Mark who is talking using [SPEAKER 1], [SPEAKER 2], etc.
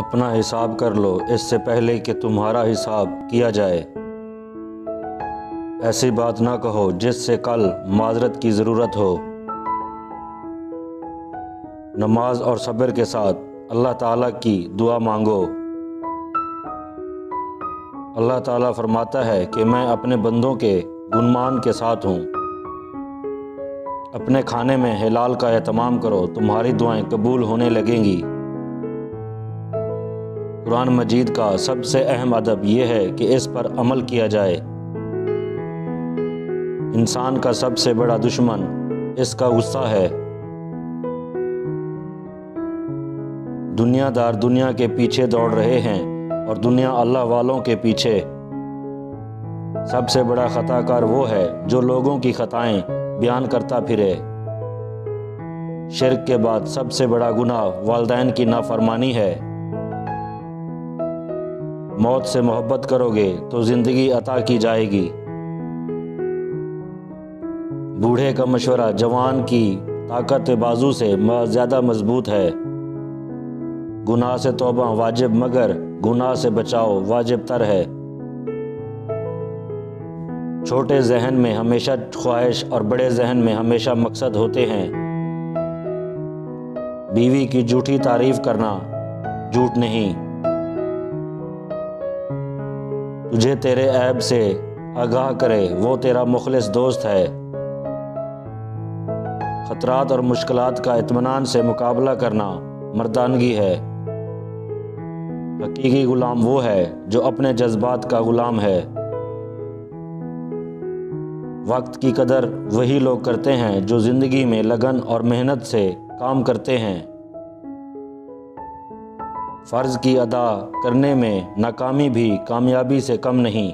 [SPEAKER 1] अपना हिसाब कर लो इससे पहले कि तुम्हारा हिसाब किया जाए। ऐसी बात ना कहो जिससे कल माजरत की ज़रूरत हो। नमाज और सब्र के साथ अल्लाह ताला की दुआ मांगो। अल्लाह ताला फरमाता है कि मैं अपने बंदों के गुणमान के साथ हूँ। अपने खाने में हिलाल का एहतमाम करो, तुम्हारी दुआएं कबूल होने लगेंगी। कुरान मजीद का सबसे अहम अदब यह है कि इस पर अमल किया जाए। इंसान का सबसे बड़ा दुश्मन इसका गुस्सा है। दुनियादार दुनिया के पीछे दौड़ रहे हैं और दुनिया अल्लाह वालों के पीछे। सबसे बड़ा खताकार वो है जो लोगों की खताएं बयान करता फिरे। शिर्क के बाद सबसे बड़ा गुनाह वालिदैन की नाफरमानी है। मौत से मोहब्बत करोगे तो ज़िंदगी अता की जाएगी। बूढ़े का मशवरा जवान की ताकत बाजू से ज़्यादा मजबूत है। गुनाह से तौबा वाजिब मगर गुनाह से बचाओ वाजिब तर है। छोटे जहन में हमेशा ख्वाहिश और बड़े जहन में हमेशा मकसद होते हैं। बीवी की झूठी तारीफ करना झूठ नहीं। तुझे तेरे ऐब से आगाह करे वो तेरा मुखलिस दोस्त है। खतरात और मुश्किलात का इत्मीनान से मुकाबला करना मर्दानगी है। हकीकी गुलाम वो है जो अपने जज्बात का गुलाम है। वक्त की कदर वही लोग करते हैं जो ज़िंदगी में लगन और मेहनत से काम करते हैं। फ़र्ज़ की अदा करने में नाकामी भी कामयाबी से कम नहीं।